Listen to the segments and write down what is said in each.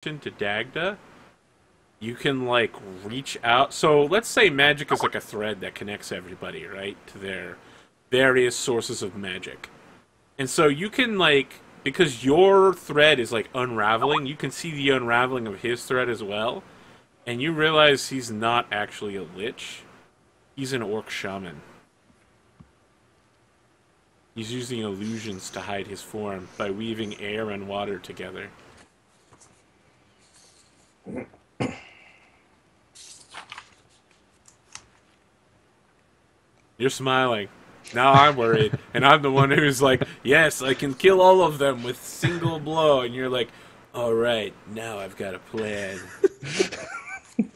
to Dagda, you can like reach out. So let's say magic is like a thread that connects everybody, right, to their various sources of magic. And so you can like, because your thread is like unraveling, you can see the unraveling of his thread as well. And you realize he's not actually a lich. He's an orc shaman. He's using illusions to hide his form by weaving air and water together. You're smiling. Now I'm worried. And I'm the one who's like, yes, I can kill all of them with single blow. And you're like, alright, now I've got a plan.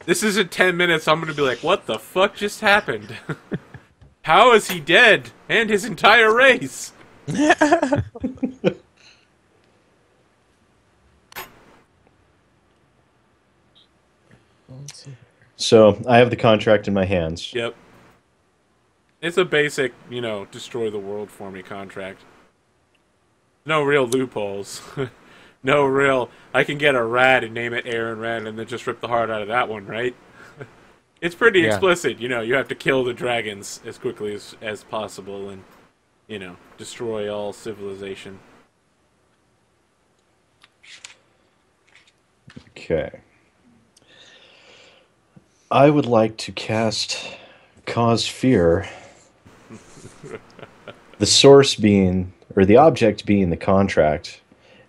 This isn't 10 minutes, I'm going to be like, what the fuck just happened? How is he dead? And his entire race? So, I have the contract in my hands. Yep. It's a basic, you know, destroy the world for me contract. No real loopholes. No real, I can get a rat and name it Aaron Rat and then just rip the heart out of that one, right? It's pretty explicit, you know, you have to kill the dragons as quickly as possible and, you know, destroy all civilization. Okay. I would like to cast Cause Fear. The source being, or the object being the contract.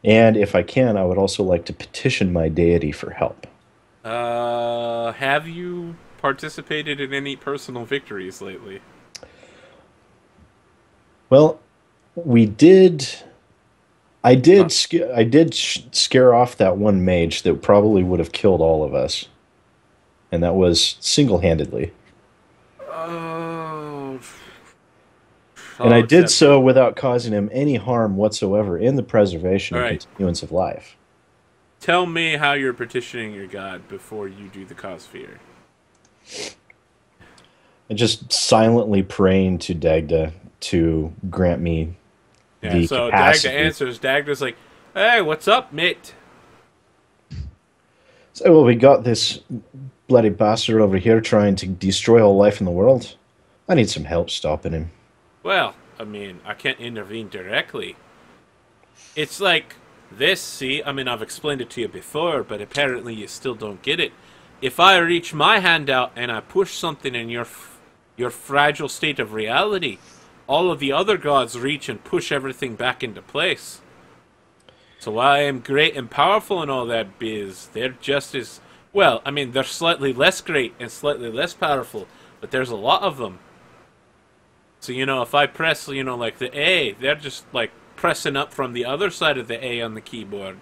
And if I can, I would also like to petition my deity for help. Have you participated in any personal victories lately? Well, we did. I did scare off that one mage that probably would have killed all of us, and that was single-handedly. Oh, And I'll I did accept so it. without causing him any harm whatsoever in the preservation All and right. continuance of life. Tell me how you're petitioning your god before you do the cause fear. And just silently praying to Dagda to grant me Yeah, the so Dagda capacity. answers. Dagda's like, hey, what's up, mate? So, well, we got this bloody bastard over here trying to destroy all life in the world. I need some help stopping him. Well, I mean, I can't intervene directly. It's like this, see? I mean, I've explained it to you before, but apparently you still don't get it. If I reach my hand out and I push something in your fragile state of reality, all of the other gods reach and push everything back into place. So while I am great and powerful and all that biz, they're just as... Well, I mean, they're slightly less great and slightly less powerful, but there's a lot of them. So, you know, if I press, you know, like the A, they're just, like, pressing up from the other side of the A on the keyboard.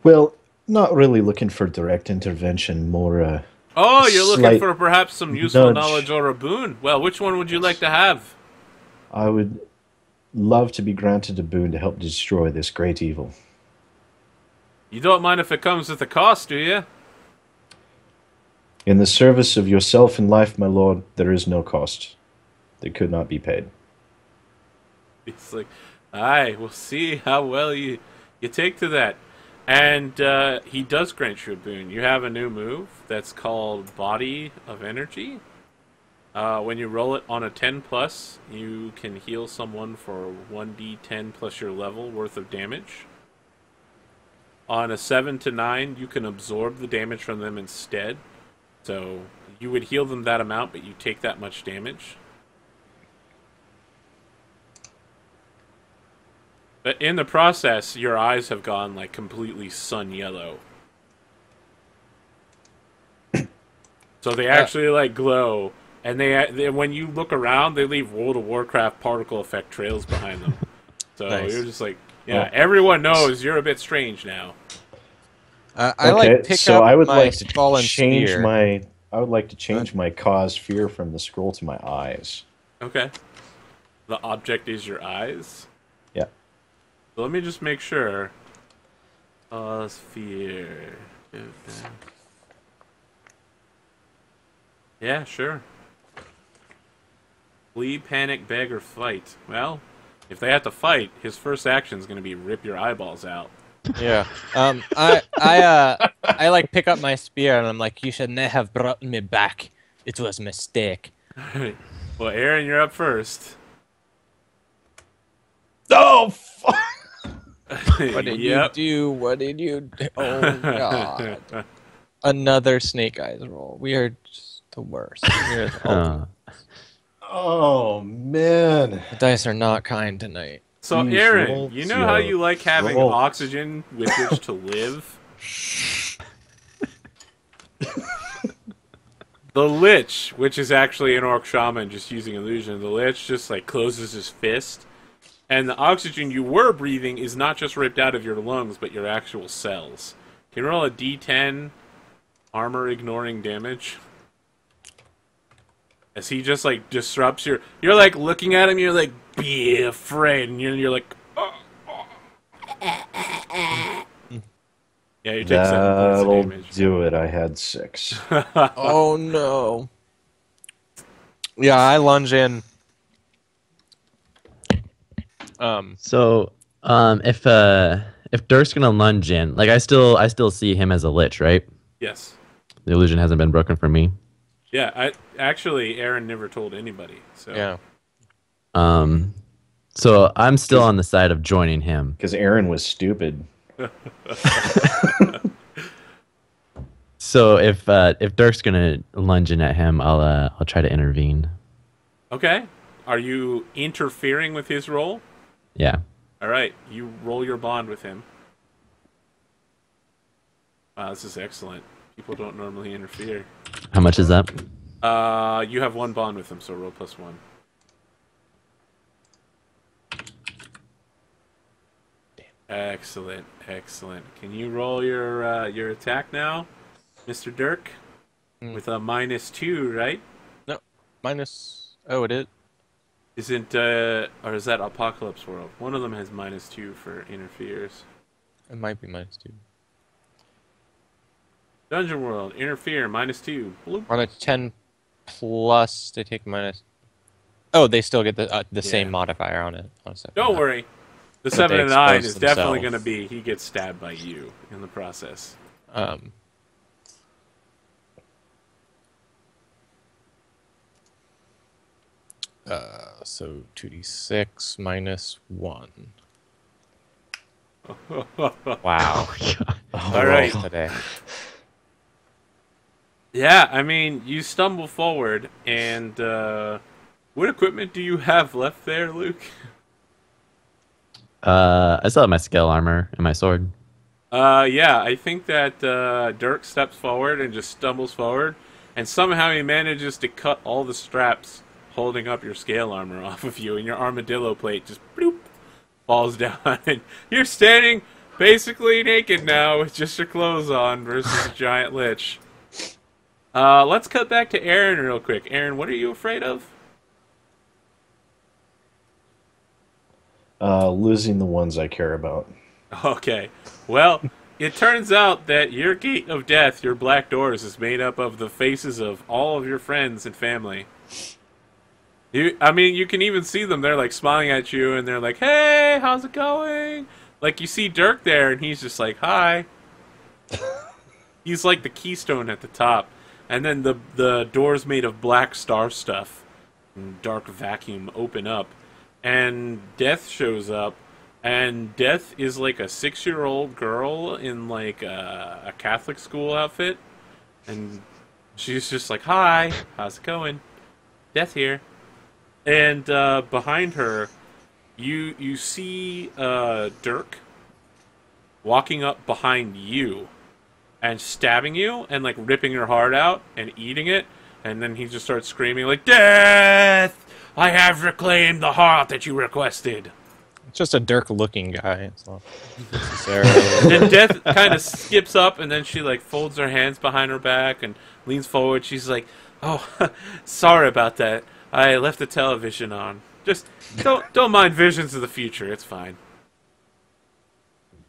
Well, not really looking for direct intervention, more a Oh, you're looking slight for perhaps some useful knowledge nudge. or a boon. Well, which one would you like to have? I would love to be granted a boon to help destroy this great evil. You don't mind if it comes with a cost, do you? In the service of yourself and life, my lord, there is no cost that could not be paid. It's like, aye, we'll see how well you take to that. And he does grant you a boon. You have a new move that's called Body of Energy. When you roll it on a 10 plus, you can heal someone for 1d10 plus your level worth of damage. On a 7 to 9, you can absorb the damage from them instead. So you would heal them that amount, but you take that much damage. But in the process, your eyes have gone like completely sun yellow. So they actually like glow, and they when you look around, they leave World of Warcraft particle effect trails behind them. So Nice. you're just like, yeah, Well, everyone knows you're a bit strange now. I like okay, pick so up I would my like to fallen change spear. my I would like to Uh, change my cause fear from the scroll to my eyes. Okay, the object is your eyes. Yeah. So let me just make sure. Sphere. Yeah, sure. Flee, panic, beg, or fight. Well, if they have to fight, his first action is going to be rip your eyeballs out. Yeah. I like pick up my spear and I'm like, you shouldn't have brought me back. It was a mistake. Alright. Well, Aaron, you're up first. Oh, fuck. What did you Yep. do? What did you do? Oh God. Another snake eyes roll. We are just the worst. We are the ultimate. Oh, man. The dice are not kind tonight. So, These Aaron, you rolls, know how yo. you like having Rolls. oxygen with which to live? The Lich, which is actually an orc shaman just using illusion, the Lich just like closes his fist, and the oxygen you were breathing is not just ripped out of your lungs, but your actual cells. Can you roll a d10 armor ignoring damage? As he just like disrupts you're like looking at him, you're like, be afraid, and you're like, yeah, you take 7 points of That'll damage. do it. I had 6. Oh no. Yeah, I lunge in. So, if Dirk's gonna lunge in, like I still see him as a lich, right? Yes. The illusion hasn't been broken for me. Yeah, actually Aaron never told anybody. So Yeah. So I'm still on the side of joining him. Because Aaron was stupid. So if Dirk's gonna lunge in at him, I'll try to intervene. Okay. Are you interfering with his roll? Yeah. All right, you roll your bond with him. Wow, this is excellent. People don't normally interfere. How much is that? You have 1 bond with him, so roll +1. Excellent, excellent. Can you roll your attack now, Mr. Dirk? With a -2, right? No. Minus. Oh, it is. Isn't or is that Apocalypse World? One of them has -2 for interferes. It might be -2. Dungeon World, interfere, -2. Bloop. On a 10 plus, they take minus. Oh, they still get the same Yeah. modifier on it. On a 7. Don't worry. The But 7 they and 9 expose is definitely going themselves. to be he gets stabbed by you in the process. So 2d6 minus 1. Wow. All right. Today. Yeah, I mean, you stumble forward, and what equipment do you have left there, Luke? I still have my scale armor and my sword. Yeah, I think that Dirk steps forward and just stumbles forward, and somehow he manages to cut all the straps holding up your scale armor off of you, and your armadillo plate just bloop, falls down, and you're standing basically naked now with just your clothes on versus a giant lich. Let's cut back to Aaron real quick. Aaron, what are you afraid of? Losing the ones I care about. Okay. Well, it turns out that your gate of death, your black doors, is made up of the faces of all of your friends and family. I mean, you can even see them. They're like smiling at you, and they're like, "Hey, how's it going?" Like you see Dirk there, and he's just like, "Hi." He's like the keystone at the top, and then the doors made of black star stuff and dark vacuum open up, and Death shows up, and Death is like a 6-year-old girl in like a Catholic school outfit, and she's just like, "Hi, how's it going? Death here." And behind her, you see Dirk walking up behind you and stabbing you and like ripping your heart out and eating it, and then he just starts screaming like, "Death! I have reclaimed the heart that you requested." It's just a Dirk-looking guy. It's not necessarily. And Death kind of skips up, and then she like folds her hands behind her back and leans forward. She's like, "Oh, sorry about that. I left the television on. Just don't mind visions of the future. It's fine."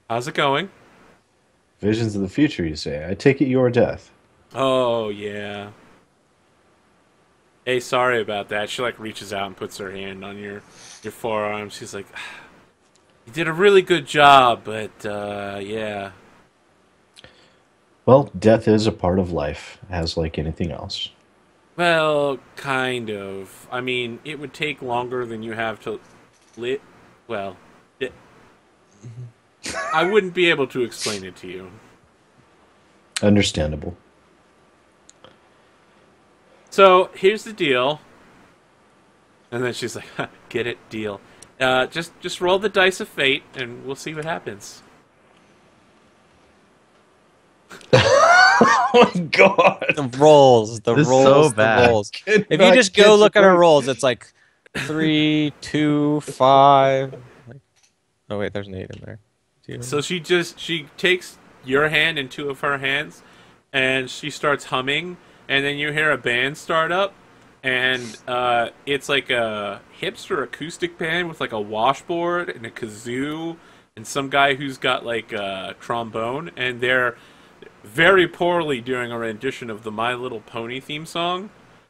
How's it going? Visions of the future, you say. I take it your death. Oh yeah. Hey, sorry about that. She like reaches out and puts her hand on your forearm. She's like, You did a really good job, but yeah. Well, death is a part of life, as like anything else. Well, kind of. I mean, it would take longer than you have to lit. Well, I wouldn't be able to explain it to you. Understandable. So here's the deal. And then she's like, "Get it? Deal. Just roll the dice of fate, and we'll see what happens." Oh my god! The rolls, the This is rolls, so the bad. rolls. If you just go look at our rolls, it's like 3, 2, 5. Like, oh wait, there's an 8 in there. So she takes your hand in two of her hands, and she starts humming, and then you hear a band start up, and it's like a hipster acoustic band with like a washboard and a kazoo, and some guy who's got like a trombone, and they're very poorly doing a rendition of the My Little Pony theme song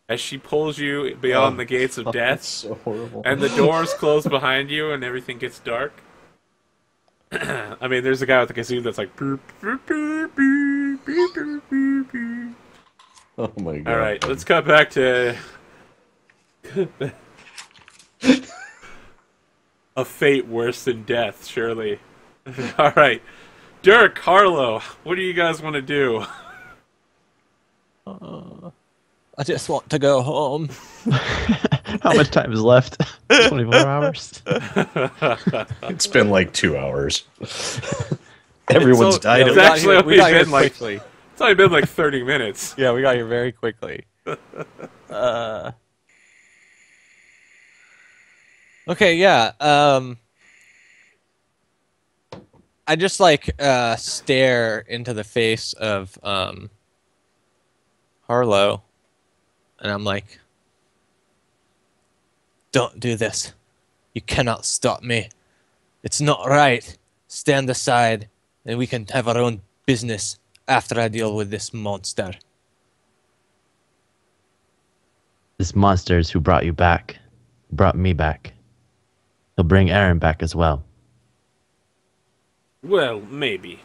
as she pulls you beyond the gates of That's death, so horrible. and the doors close behind you, and everything gets dark. I mean, there's a guy with a kazoo that's like. Boop, boop, boop, boop, boop, boop, boop, boop. Oh my god! All right, let's cut back to a fate worse than death, surely. All right, Dirk, Harlow, what do you guys want to do? I just want to go home. How much time is left? 24 hours. It's been like 2 hours. Everyone's died. It's actually we got here been like quickly. it's only been like 30 minutes. Yeah, we got here very quickly. Okay, yeah. I just like stare into the face of Harlow, and I'm like, "Don't do this. You cannot stop me. It's not right. Stand aside, and we can have our own business after I deal with this monster." This monster is who brought you back. Brought me back. He'll bring Aaron back as well. Well, maybe.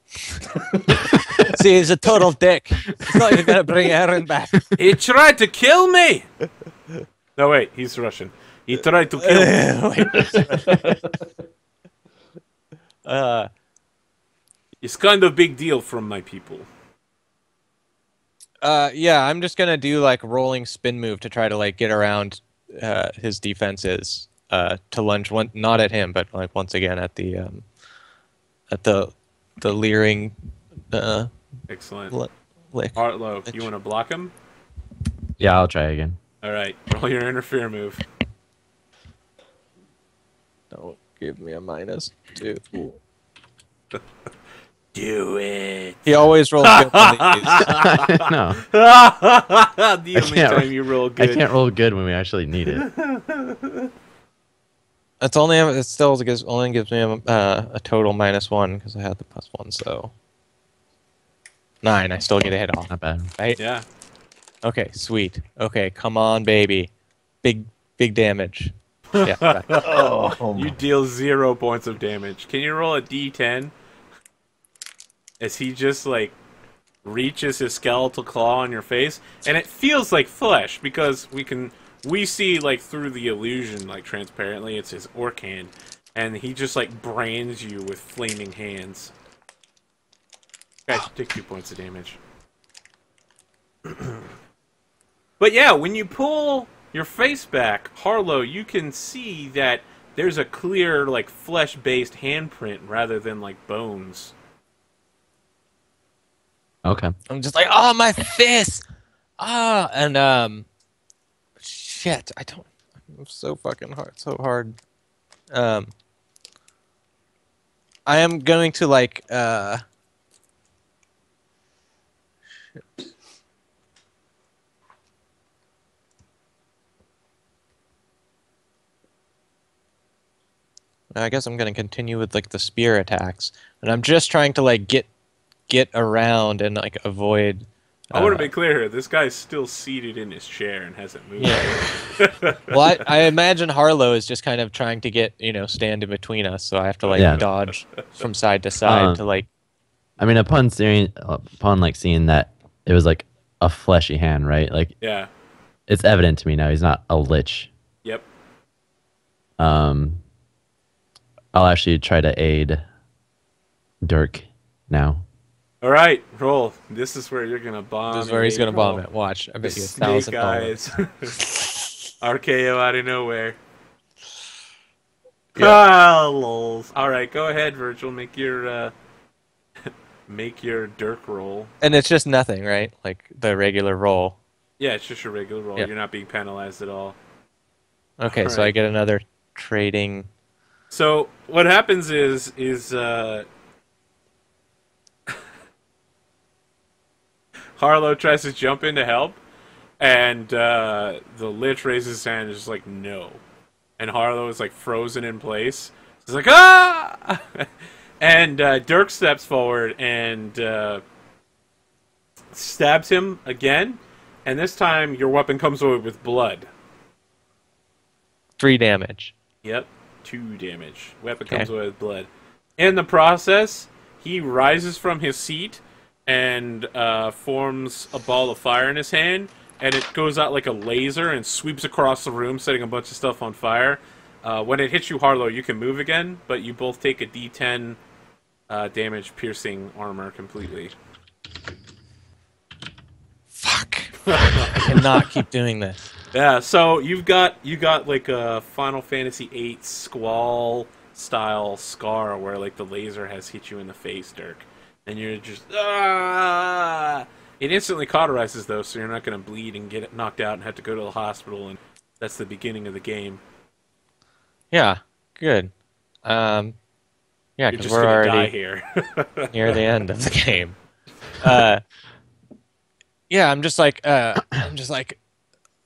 See, he's a total dick. He's not even gonna bring Aaron back. He tried to kill me. No, wait, he's Russian. He tried to kill me. It's kind of a big deal from my people. Yeah, I'm just gonna do like rolling spin move to try to like get around his defenses to lunge one, not at him, but like once again at the leering Excellent. lick. Harlow, you want to block him? Yeah, I'll try again. All right, roll your interfere move. Don't give me a -2. Do it. He always rolls good when he No, The only can't- time you roll good. I can't roll good when we actually need it. It still only gives me a total -1 because I had the +1, so 9. I still get a hit off. Not bad. Right? Yeah. Okay, sweet. Okay, come on, baby. Big damage. Yeah. Right. Oh, You deal 0 points of damage. Can you roll a d10? As he just, like, reaches his skeletal claw on your face. And it feels like flesh, because we see, like, through the illusion, like, transparently, it's his orc hand. And he just, like, brands you with flaming hands. Guys, take 2 points of damage. But yeah, when you pull your face back, Harlow, you can see that there's a clear, like, flesh-based handprint rather than, like, bones. Okay. I'm just like, oh, my face! Ah, and, shit, I'm so fucking hard, so hard. I am going to, like, shit. I guess I'm going to continue with, like, the spear attacks. And I'm just trying to, like, get around and, like, avoid I want to be clear here. This guy's still seated in his chair and hasn't moved. Yeah. Well, I imagine Harlow is just kind of trying to get, stand in between us, so I have to dodge from side to side to I mean, upon seeing that it was like a fleshy hand, right? Like, yeah, it's evident to me now he's not a lich. Yep. I'll actually try to aid Dirk now. All right, roll. This is where you're gonna bomb. This is where he's gonna bomb it. Watch. I bet you Snake eyes. RKO out of nowhere. Lols. All right, go ahead, Virgil. Make your Dirk roll. And it's just nothing, right? Like the regular roll. Yeah, it's just a regular roll. Yep. You're not being penalized at all. Okay, all so right. I get another trading. So what happens is Harlow tries to jump in to help, and the Lich raises his hand and is just like, no. And Harlow is like frozen in place. He's like, ah! And Dirk steps forward and stabs him again. And this time your weapon comes away with blood. 3 damage. Yep, 2 damage. Weapon comes away with blood. In the process, he rises from his seat and forms a ball of fire in his hand, and it goes out like a laser and sweeps across the room, setting a bunch of stuff on fire. When it hits you, Harlow, you can move again, but you both take a D10 damage, piercing armor completely. Fuck! I cannot keep doing this. Yeah, so you got like a Final Fantasy VIII Squall style scar where like the laser has hit you in the face, Dirk. And you're just, It instantly cauterizes, though, so you're not going to bleed and get knocked out and have to go to the hospital, and that's the beginning of the game. Yeah, good. Yeah, because we're already die here. near the end of the game. Yeah, I'm just like,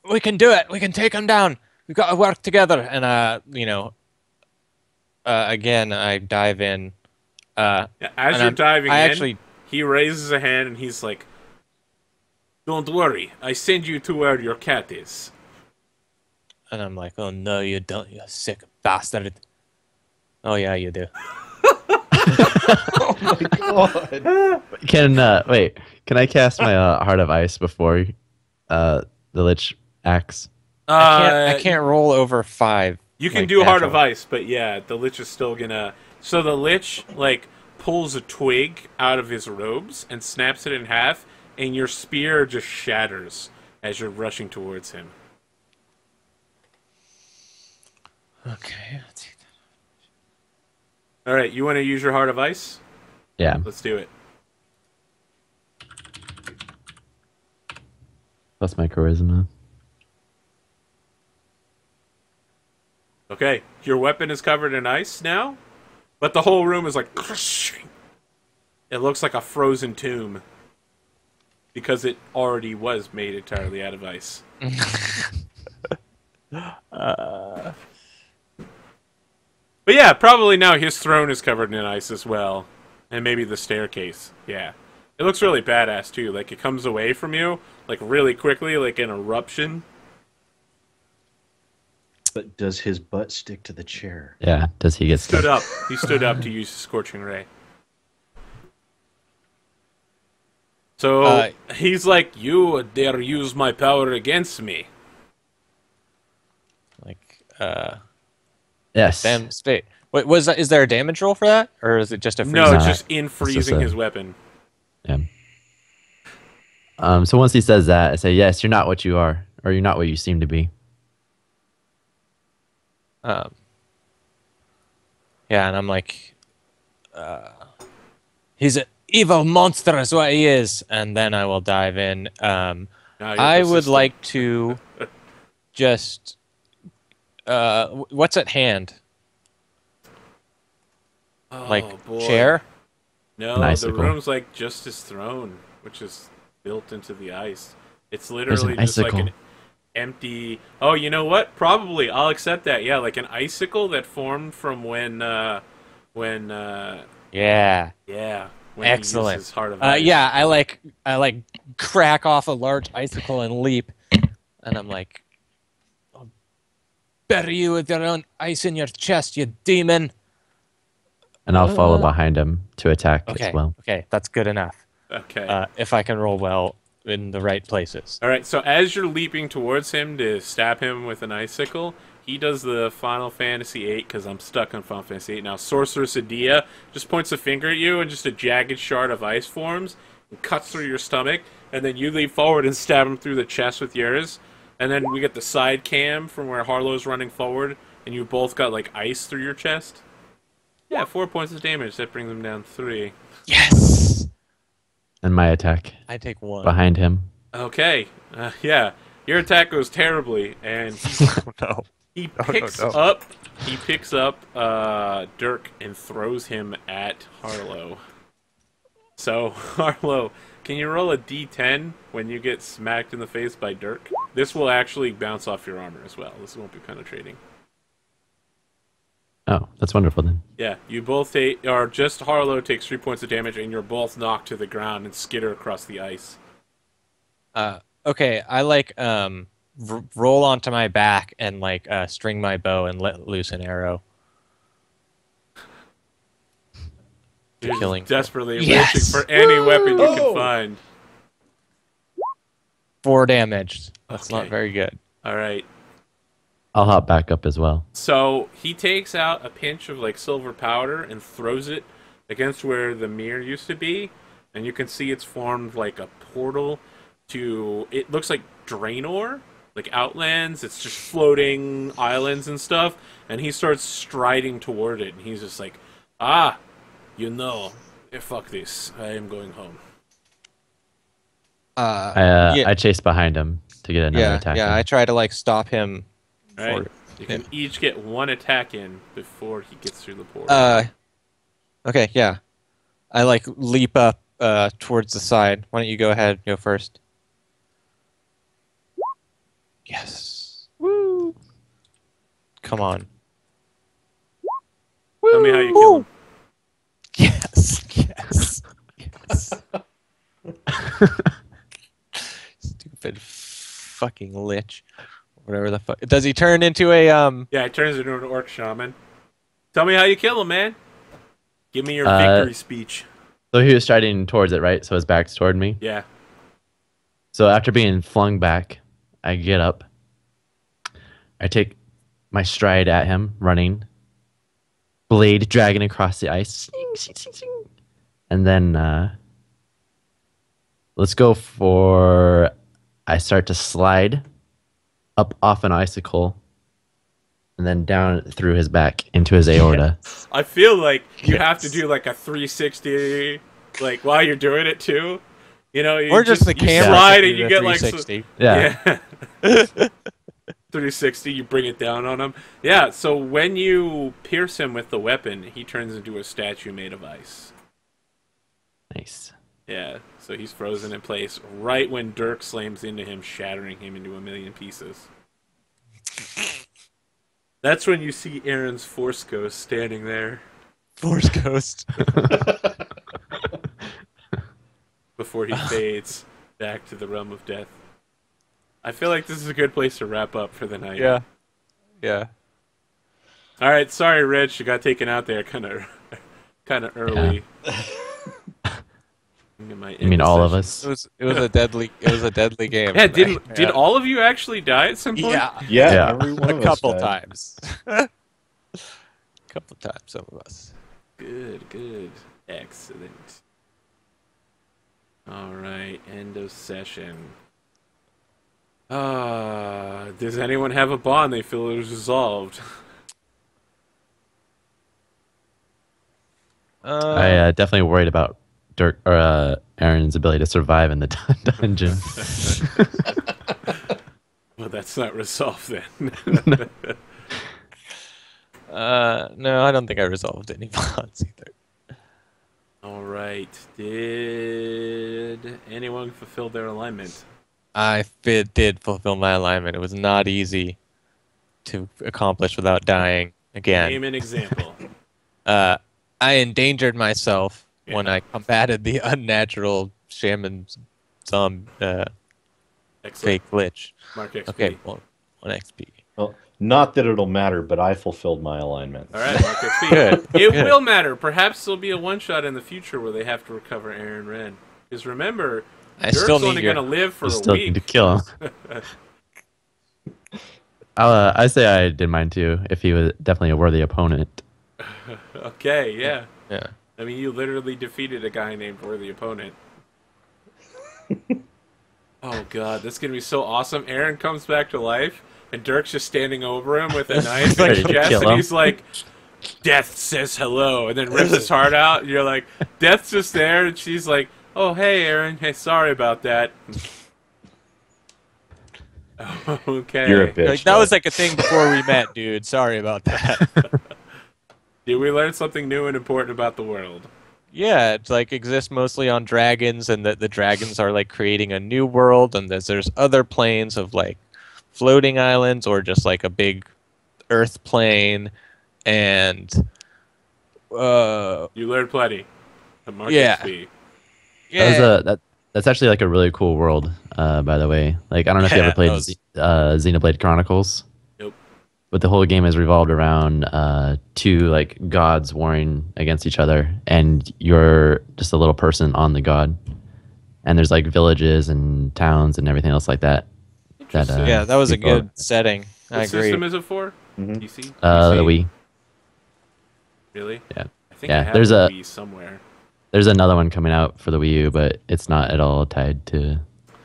we can do it. We can take him down. We've got to work together. And, again, I dive in. As you're diving in, he raises a hand and he's like, "Don't worry, I send you to where your cat is." And I'm like, "Oh no, you don't, you sick bastard." Oh yeah, you do. Oh my god! Can I cast my Heart of Ice before the Lich acts? I can't roll over 5. You can do Heart of Ice, but yeah, the Lich is still gonna. So the Lich pulls a twig out of his robes and snaps it in half, and your spear just shatters as you're rushing towards him. Okay. All right, you want to use your Heart of Ice? Yeah. Let's do it. That's my charisma. Okay, your weapon is covered in ice now, but the whole room is like... It looks like a frozen tomb because it already was made entirely out of ice. But yeah, probably now his throne is covered in ice as well. And maybe the staircase. Yeah. It looks really badass too. Like it comes away from you, like really quickly, like an eruption. But does his butt stick to the chair? Yeah. Does he get stood up? He stood up to use his Scorching Ray. So he's like, "You dare use my power against me?" Yes. Damn spade. Wait, is there a damage roll for that, or is it just a freeze? No, it's just in freezing his weapon. Yeah. So once he says that, I say, "Yes, you're not what you are, or you're not what you seem to be." Yeah, and I'm like, he's an evil monster is what he is. And then I will dive in. I would like to just, what's at hand? Oh, boy. Chair? No, the room's like just his throne, which is built into the ice. It's literally just like an empty... Oh, you know what? Probably. I'll accept that. Yeah, like an icicle that formed from when... Yeah. Yeah. when he Excellent. uses Heart of Ice. Yeah, I like crack off a large icicle and leap, and I'm like, I'll bury you with your own ice in your chest, you demon. And I'll follow behind him to attack Okay, as well. okay, that's good enough. Okay. If I can roll well in the right places. All right, so as you're leaping towards him to stab him with an icicle, he does the Final Fantasy VIII, because I'm stuck on Final Fantasy VIII now. Sorceress Adia just points a finger at you, and just a jagged shard of ice forms and cuts through your stomach, and then you leap forward and stab him through the chest with yours. And then we get the side cam from where Harlow's running forward, and you both got, like, ice through your chest. Yeah, 4 points of damage. That brings him down 3. Yes! And my attack I take 1. behind him. Okay. Yeah. Your attack goes terribly, and Oh, no. he picks up Dirk and throws him at Harlow. So, Harlow, can you roll a d10 when you get smacked in the face by Dirk? This will actually bounce off your armor as well. This won't be penetrating. Oh, that's wonderful then. Yeah, you both take, or just Harlow takes 3 points of damage, and you're both knocked to the ground and skitter across the ice. Okay, I like roll onto my back and like string my bow and let loose an arrow. You're Killing. desperately Yes! reaching for any weapon you can find. 4 damage. That's Okay. not very good. All right. I'll hop back up as well. So he takes out a pinch of like silver powder and throws it against where the mirror used to be, and you can see it's formed like a portal to. It looks like Draenor, like Outlands. It's just floating islands and stuff, and he starts striding toward it, and he's just like, fuck this. I am going home. I chase behind him to get another attack. Yeah, in. I try to like stop him. All right. For You can each get 1 attack in before he gets through the portal. Okay, yeah. I like leap up towards the side. Why don't you go ahead? Go first. Yes. Woo. Come on. Tell me how you kill him. Yes. Yes. Yes. Stupid fucking lich. Whatever the fuck. Does he turn into a Yeah, it turns into an orc shaman. Tell me how you kill him, man. Give me your victory speech. So he was striding towards it, right? So his back's toward me. Yeah. So after being flung back, I get up. I take my stride at him, running. Blade dragging across the ice. And then let's go for... I start to slide up off an icicle and then down through his back into his aorta. I feel like you have to do like a 360 like while you're doing it too. You know, you or just the you camera slide can and do you the get like 360. Yeah. 360, you bring it down on him. Yeah, so when you pierce him with the weapon, he turns into a statue made of ice. Nice. Yeah, so he's frozen in place right when Dirk slams into him, shattering him into a million pieces. That's when you see Aaron's Force Ghost standing there Force Ghost. before he fades back to the realm of death. I feel like this is a good place to wrap up for the night. Yeah. Yeah. All right, sorry, Rich, you got taken out there kind of early. I mean, all of us. It was a deadly game. Yeah, did all of you actually die at some point? Yeah, every one A of us couple died. times. A couple times, some of us. Good. Excellent. All right, end of session. Does anyone have a bond they feel is resolved? I definitely worried about Dirk or Aaron's ability to survive in the dungeon. Well, that's not resolved then. No, I don't think I resolved any bonds either. All right. Did anyone fulfill their alignment? I did fulfill my alignment. It was not easy to accomplish without dying again. Name an example. I endangered myself when Yeah. I combated the unnatural shaman Excellent. fake glitch. Mark XP. Okay, well, 1 XP. Well, not that it'll matter, but I fulfilled my alignment. All right, Mark XP. Good. It Good. will matter. Perhaps there'll be a one-shot in the future where they have to recover Aaron Red. Because remember, I Dirk's still need only your. going to live for You a still week. need to kill him. I say I did mine too. If he was definitely a worthy opponent. Okay, yeah. Yeah. I mean, you literally defeated a guy named Worthy Opponent. Oh god, this is gonna be so awesome. Aaron comes back to life, and Dirk's just standing over him with a knife in Ready his to chest, kill and him. he's like, "Death says hello," and then rips his heart out, and you're like, "Death's just there," and she's like, "Oh, hey, Aaron. Hey, sorry about that." Okay. You're a bitch. Like, that was like a thing before we met, dude. Sorry about that. Did we learn something new and important about the world? Yeah, it like exists mostly on dragons, and that the dragons are like creating a new world, and there's other planes of like floating islands or just like a big Earth plane, and You learned plenty. Mark Yeah. XP. That's actually like a really cool world. By the way, like I don't know if you Yeah, ever played that was- Xenoblade Chronicles. Nope. But the whole game is revolved around two like gods warring against each other, and you're just a little person on the god. And there's like villages and towns and everything else like that. Interesting. yeah, that was a people- good setting. I What agree. system is it for? Mhm. PC? The Wii. Really? Yeah. I think Yeah, I have there's a a- Wii somewhere. There's another one coming out for the Wii U, but it's not at all tied to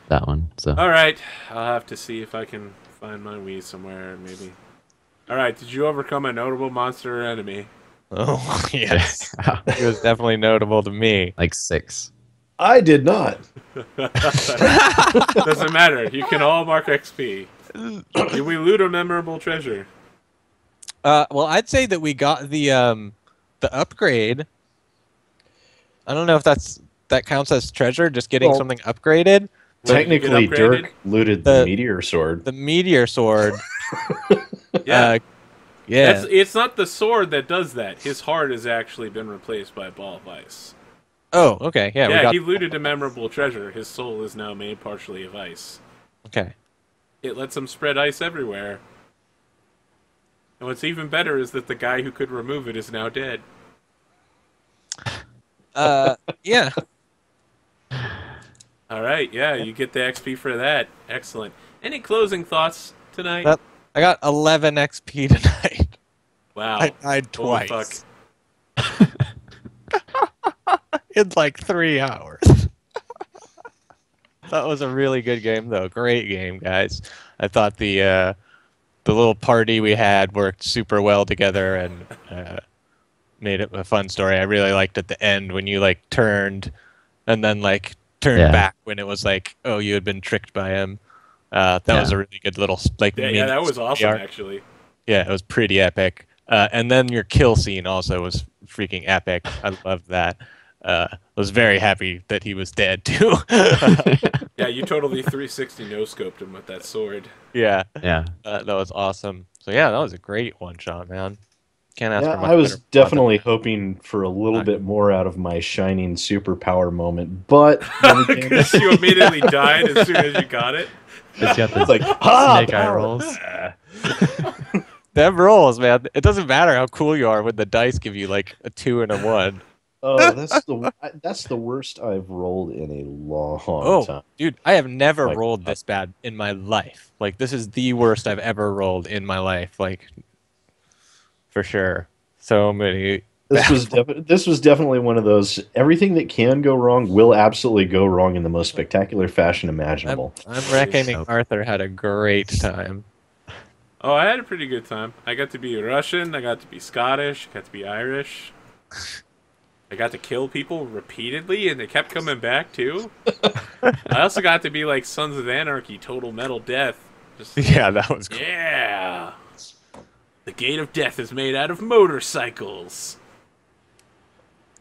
that one. So All right, I'll have to see if I can find my Wii somewhere, maybe. All right, did you overcome a notable monster or enemy? Oh yes, he was definitely notable to me. like 6. I did not. Doesn't matter. You can all mark XP. Did we loot a memorable treasure? Well, I'd say that we got the upgrade. I don't know if that counts as treasure, just getting Well, something upgraded. What did you get Technically, upgraded? Dirk looted The- the meteor sword. The meteor sword. Yeah. Yeah. It's not the sword that does that. His heart has actually been replaced by a ball of ice. Oh, okay. Yeah, we Yeah, got. he looted a memorable treasure. His soul is now made partially of ice. Okay. It lets him spread ice everywhere. And what's even better is that the guy who could remove it is now dead. Yeah. All right, yeah, you get the XP for that. Excellent. Any closing thoughts tonight? I got 11 XP tonight. Wow. I died Holy twice. fuck. In like 3 hours. That was a really good game, though. Great game, guys. I thought the little party we had worked super well together and made it a fun story. I really liked at the end when you like turned and then like turned Yeah. back when it was like, oh, you had been tricked by him. That was a really good little like. Yeah, mini that was story awesome, arc. actually. Yeah, it was pretty epic. And then your kill scene also was freaking epic. I loved that. Was very happy that he was dead too. Yeah, you totally 360 no-scoped him with that sword. Yeah, Yeah. that was awesome. So yeah, that was a great one shot, man. Can't ask Yeah, for much I was better definitely hoping for a little bit more out of my shining superpower moment, but then again, Because you immediately died as soon as you got it. It's got the it's like, ah, snake eye power. rolls. Them rolls, man. It doesn't matter how cool you are when the dice give you like a 2 and a 1. Oh, that's the worst I've rolled in a long Oh, time. dude, I have never Like, rolled this bad in my life. Like, this is the worst I've ever rolled in my life. Like, for sure. So many. This was definitely one of those. Everything that can go wrong will absolutely go wrong in the most spectacular fashion imaginable. I'm reckoning Arthur had a great time. Oh, I had a pretty good time. I got to be Russian, I got to be Scottish, I got to be Irish. I got to kill people repeatedly, and they kept coming back, too. I also got to be like Sons of Anarchy, Total Metal Death. Just, Yeah, that was cool. yeah! The Gate of Death is made out of motorcycles.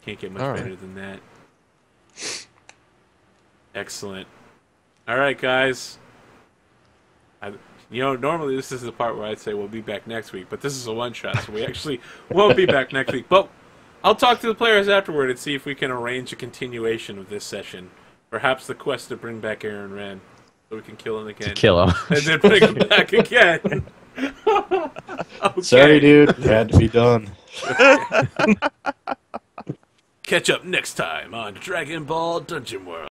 Can't get much All right. better than that. Excellent. All right, guys. Normally this is the part where I'd say we'll be back next week, but this is a one-shot, so we actually won't be back next week. But I'll talk to the players afterward and see if we can arrange a continuation of this session. Perhaps the quest to bring back Aaron Ren, so we can kill him again. Kill him. And then bring him back again. Okay. Sorry, dude. It had to be done. Catch up next time on Dragon Ball Dungeon World.